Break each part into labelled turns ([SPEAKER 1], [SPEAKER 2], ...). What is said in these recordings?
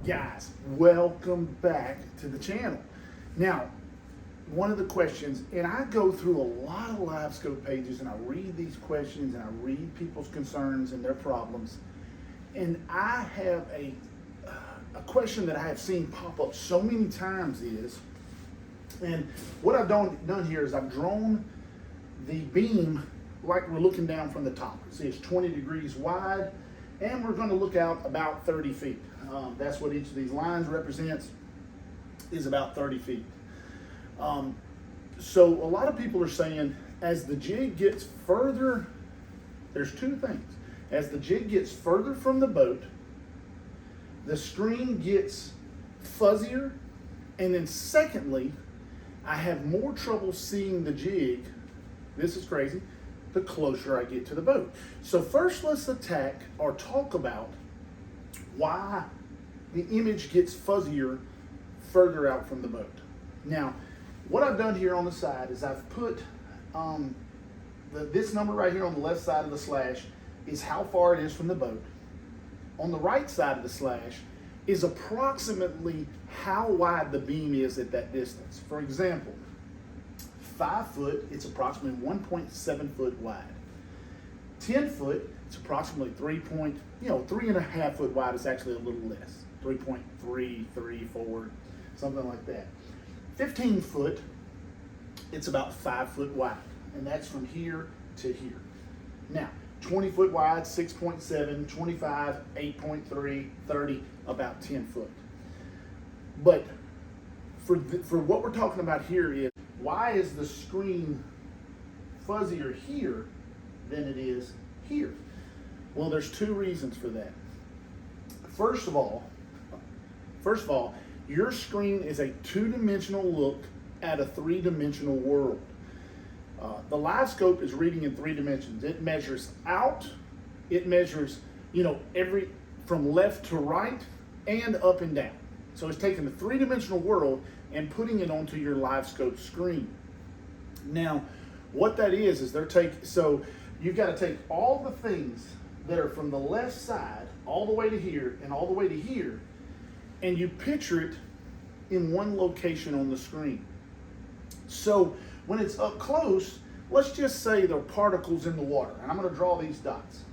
[SPEAKER 1] Guys, welcome back to the channel. Now, one of the questions, and I go through a lot of Livescope pages and I read these questions and I read people's concerns and their problems, and I have a question that I have seen pop up so many times is, and what I've done here is I've drawn the beam like we're looking down from the top. See, it's 20 degrees wide, and we're going to look out about 30 feet. That's what each of these lines represents, is about 30 feet. So a lot of people are saying as the jig gets further, there's two things. As the jig gets further from the boat, the screen gets fuzzier, and then secondly, I have more trouble seeing the jig, this is crazy, the closer I get to the boat. So first let's attack or talk about why the image gets fuzzier further out from the boat. Now, what I've done here on the side is I've put this number right here on the left side of the slash is how far it is from the boat. On the right side of the slash is approximately how wide the beam is at that distance. For example, 5 foot, it's approximately 1.7 foot wide. 10 foot, it's approximately 3.5 foot wide. It's actually a little less, 3.334, something like that. 15 foot, it's about 5 foot wide, and that's from here to here. Now, 20 foot wide, 6.7, 25, 8.3, 30, about 10 foot. But for what we're talking about here is, why is the screen fuzzier here than it is here? Well, there's two reasons for that. First of all, your screen is a two-dimensional look at a three-dimensional world. The Livescope is reading in 3 dimensions. It measures out, it measures, from left to right and up and down. So it's taking the 3-dimensional world and putting it onto your Livescope screen. Now, what that is so you've got to take all the things that are from the left side all the way to here and all the way to here, and you picture it in one location on the screen. So when it's up close, let's just say there are particles in the water, and I'm going to draw these dots.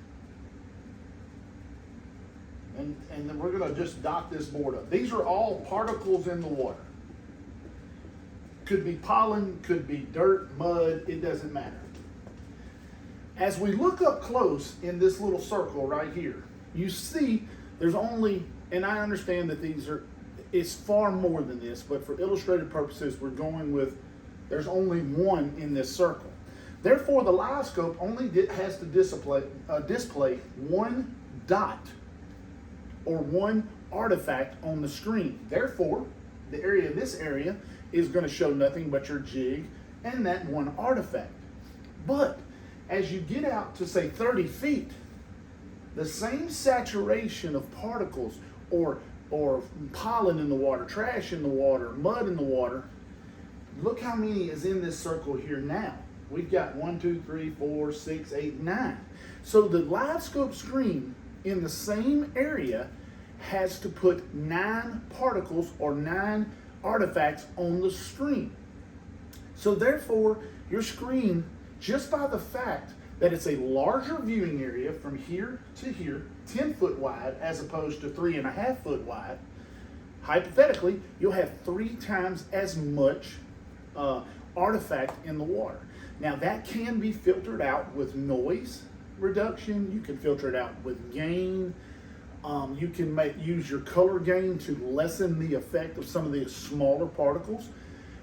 [SPEAKER 1] And then we're going to just dot this board up. These are all particles in the water. Could be pollen, could be dirt, mud, it doesn't matter. As we look up close in this little circle right here, you see there's only, and I understand that it's far more than this, but for illustrative purposes, we're going with, there's only one in this circle. Therefore, the Livescope only has to display one dot or one artifact on the screen. Therefore, this area is going to show nothing but your jig and that one artifact. But as you get out to say 30 feet, the same saturation of particles or pollen in the water, trash in the water, mud in the water, look how many is in this circle here now. We've got 1, 2, 3, 4, 6, 8, 9. So the Livescope screen in the same area has to put 9 particles or 9 artifacts on the screen. So therefore, your screen, just by the fact that it's a larger viewing area from here to here, 10 foot wide as opposed to 3.5 foot wide, hypothetically, you'll have 3 times as much artifact in the water. Now that can be filtered out with noise reduction. You can filter it out with gain. You can use your color gain to lessen the effect of some of the smaller particles.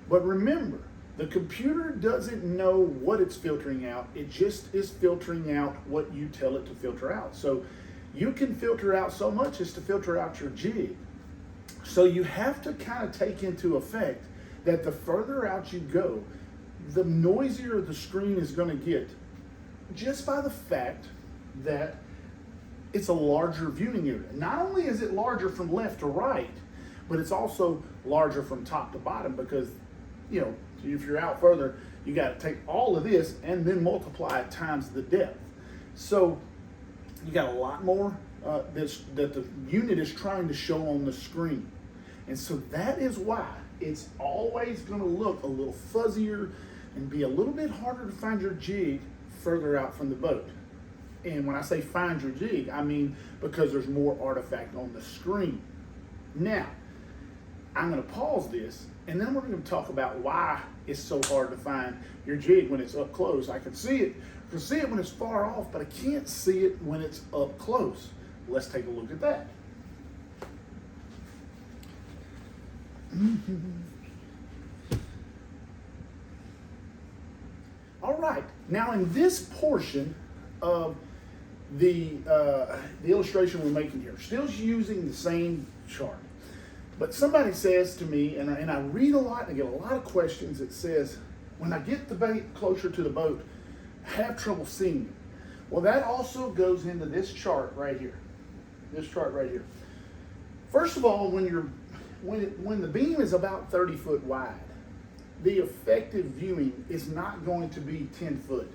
[SPEAKER 1] But remember, the computer doesn't know what it's filtering out. It just is filtering out what you tell it to filter out. So you can filter out so much as to filter out your jig. So you have to kind of take into effect that the further out you go, the noisier the screen is going to get, just by the fact that it's a larger viewing area. Not only is it larger from left to right, but it's also larger from top to bottom because, if you're out further, you got to take all of this and then multiply it times the depth. So you got a lot more that the unit is trying to show on the screen. And so that is why it's always going to look a little fuzzier and be a little bit harder to find your jig further out from the boat. And when I say find your jig, I mean because there's more artifact on the screen. Now, I'm going to pause this, and then we're going to talk about why it's so hard to find your jig when it's up close. I can see it when it's far off, but I can't see it when it's up close. Let's take a look at that. All right, now in this portion of the illustration we're making here, still using the same chart, but somebody says to me, and I read a lot and I get a lot of questions, it says, when I get the bait closer to the boat, I have trouble seeing it. Well, that also goes into this chart right here. This chart right here. First of all, when the beam is about 30 foot wide, the effective viewing is not going to be 10 foot.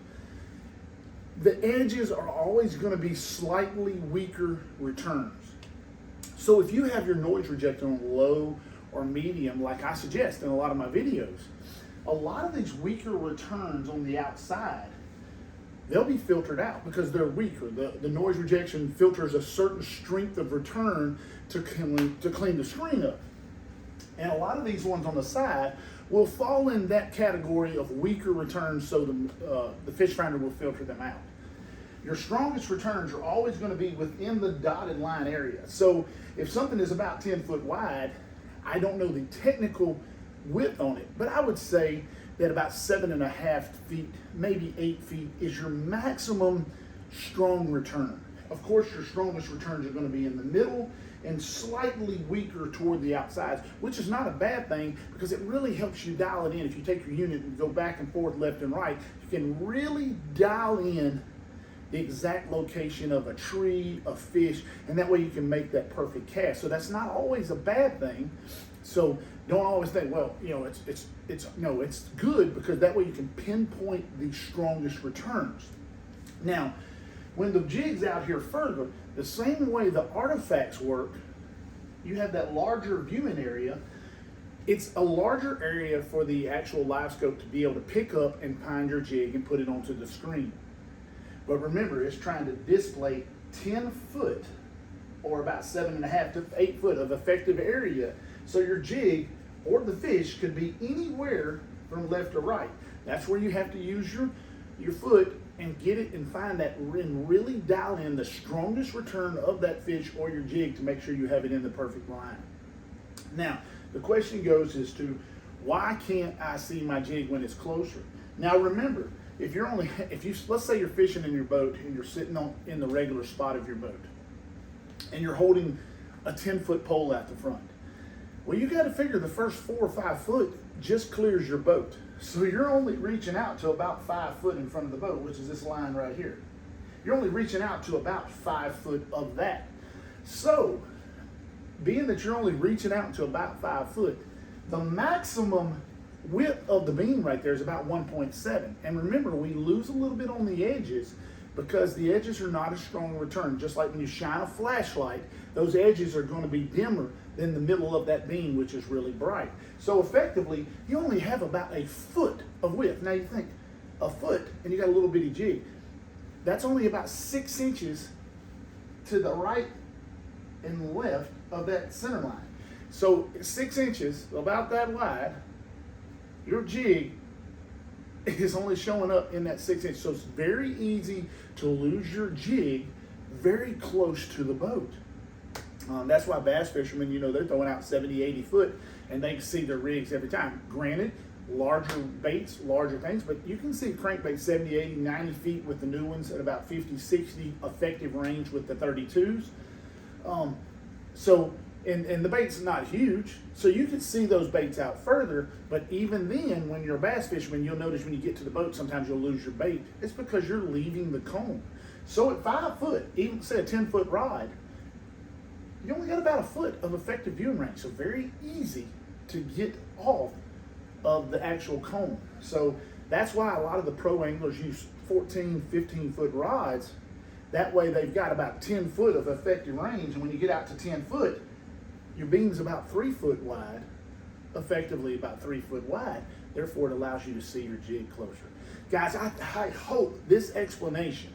[SPEAKER 1] The edges are always going to be slightly weaker returns. So if you have your noise rejection on low or medium, like I suggest in a lot of my videos, a lot of these weaker returns on the outside, they'll be filtered out because they're weaker. The noise rejection filters a certain strength of return to clean the screen up. And a lot of these ones on the side will fall in that category of weaker returns, so the fish finder will filter them out. Your strongest returns are always going to be within the dotted line area. So if something is about 10 foot wide, I don't know the technical width on it, but I would say that about 7.5 feet, maybe 8 feet is your maximum strong return. Of course, your strongest returns are going to be in the middle and slightly weaker toward the outsides, which is not a bad thing because it really helps you dial it in. If you take your unit and go back and forth, left and right, you can really dial in the exact location of a tree, a fish, and that way you can make that perfect cast. So that's not always a bad thing. So don't always think, well, you know, it's good because that way you can pinpoint the strongest returns. Now, when the jig's out here further, the same way the artifacts work, you have that larger viewing area. It's a larger area for the actual Livescope to be able to pick up and find your jig and put it onto the screen. But remember, it's trying to display 10 foot or about 7.5 to 8 foot of effective area. So your jig or the fish could be anywhere from left to right. That's where you have to use your foot and get it and find that and really dial in the strongest return of that fish or your jig to make sure you have it in the perfect line. Now, the question goes as to why can't I see my jig when it's closer? Now remember, let's say you're fishing in your boat and you're sitting in the regular spot of your boat and you're holding a 10-foot pole out the front. Well, you got to figure the first 4 or 5 foot just clears your boat. So you're only reaching out to about 5 foot in front of the boat, which is this line right here. You're only reaching out to about 5 foot of that. So, being that you're only reaching out to about 5 foot, the maximum width of the beam right there is about 1.7. And remember, we lose a little bit on the edges because the edges are not a strong return. Just like when you shine a flashlight, those edges are going to be dimmer than the middle of that beam, which is really bright. So effectively, you only have about a foot of width. Now you think, a foot, and you got a little bitty jig. That's only about 6 inches to the right and left of that center line. So 6 inches, about that wide, your jig is only showing up in that 6 inches. So it's very easy to lose your jig very close to the boat. That's why bass fishermen, they're throwing out 70, 80 foot and they can see their rigs every time. Granted, larger baits, larger things, but you can see crankbaits 70, 80, 90 feet with the new ones at about 50, 60 effective range with the 32s. And the bait's not huge, so you can see those baits out further, but even then, when you're a bass fisherman, you'll notice when you get to the boat, sometimes you'll lose your bait. It's because you're leaving the cone. So at 5 foot, even say a 10-foot rod, you only got about a foot of effective viewing range, so very easy to get off of the actual cone. So that's why a lot of the pro anglers use 14, 15-foot rods, That way they've got about 10 foot of effective range, and when you get out to 10 foot, your beam's about 3 foot wide, effectively about 3 foot wide. Therefore, it allows you to see your jig closer. Guys, I hope this explanation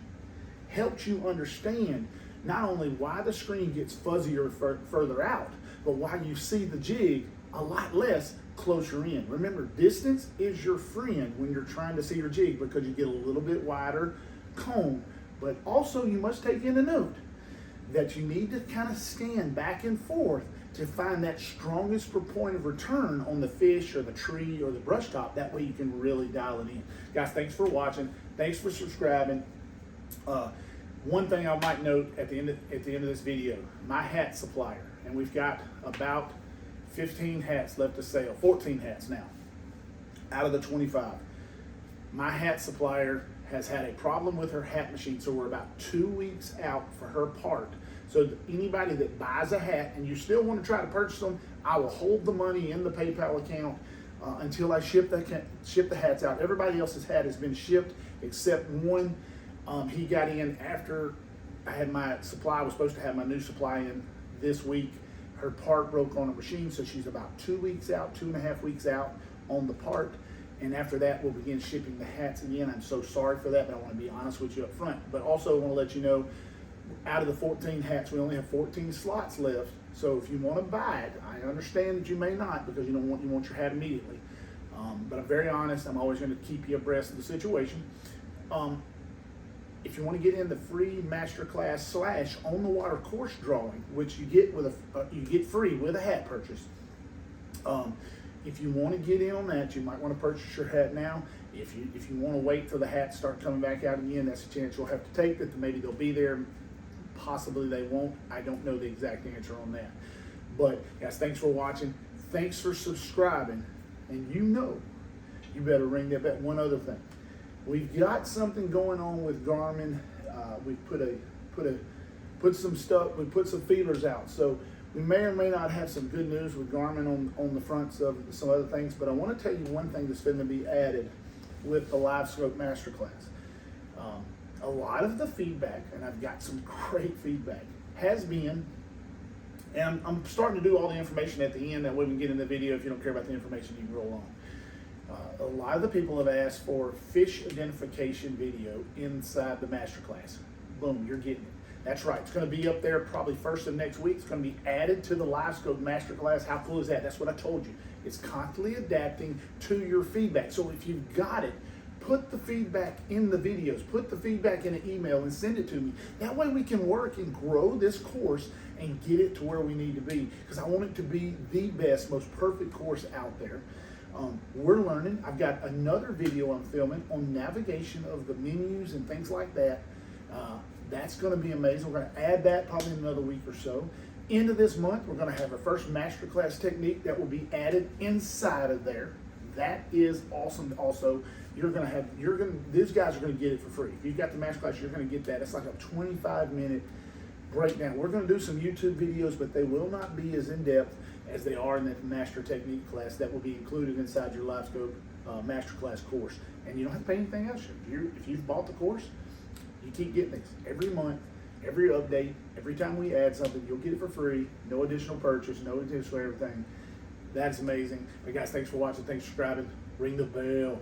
[SPEAKER 1] helps you understand not only why the screen gets fuzzier further out, but why you see the jig a lot less closer in. Remember, distance is your friend when you're trying to see your jig, because you get a little bit wider cone. But also you must take into note that you need to kind of scan back and forth to find that strongest point of return on the fish or the tree or the brush top. That way you can really dial it in. Guys, thanks for watching. Thanks for subscribing. One thing I might note at the end of this video, my hat supplier, and we've got about 15 hats left to sell, 14 hats now out of the 25. My hat supplier has had a problem with her hat machine, so we're about 2 weeks out for her part. So anybody that buys a hat and you still want to try to purchase them, I will hold the money in the PayPal account until I ship the hats out. Everybody else's hat has been shipped except one. He got in after I had my supply. I was supposed to have my new supply in this week. Her part broke on a machine, so she's about 2 weeks out, 2.5 weeks out on the part. And after that, we'll begin shipping the hats again. I'm so sorry for that, but I want to be honest with you up front. But also I want to let you know, out of the 14 hats, we only have 14 slots left. So if you want to buy it, I understand that you may not, because you want your hat immediately. But I'm very honest. I'm always going to keep you abreast of the situation. If you want to get in the free Masterclass / on the water course drawing, which you get with you get free with a hat purchase. If you want to get in on that, you might want to purchase your hat now. If you want to wait till the hats start coming back out again, that's a chance you'll have to take, that maybe they'll be there, possibly they won't. I don't know the exact answer on that. But guys, thanks for watching. Thanks for subscribing. And you better ring that bell. One other thing. We've got something going on with Garmin. We put some feelers out. So we may or may not have some good news with Garmin on the fronts of some other things, but I want to tell you one thing that's going to be added with the Livescope Masterclass. A lot of the feedback, and I've got some great feedback, has been, and I'm starting to do all the information at the end, that way we can get in the video. If you don't care about the information, you can roll on. A lot of the people have asked for fish identification video inside the Masterclass. Boom, you're getting it. That's right. It's going to be up there probably first of next week. It's going to be added to the Livescope Masterclass. How cool is that? That's what I told you. It's constantly adapting to your feedback. So if you've got it, put the feedback in the videos. Put the feedback in an email and send it to me. That way we can work and grow this course and get it to where we need to be. Because I want it to be the best, most perfect course out there. We're learning. I've got another video I'm filming on navigation of the menus and things like that. That's going to be amazing. We're going to add that probably in another week or so. End of this month, we're going to have our first Masterclass technique that will be added inside of there. That is awesome. Also, these guys are going to get it for free. If you've got the Masterclass, you're going to get that. It's like a 25-minute breakdown. We're going to do some YouTube videos, but they will not be as in-depth as they are in that Master Technique class that will be included inside your Livescope Masterclass course. And you don't have to pay anything else. If you've bought the course, you keep getting these every month, every update, every time we add something, you'll get it for free. No additional purchase, no additional everything. That's amazing. But guys, thanks for watching. Thanks for subscribing. Ring the bell.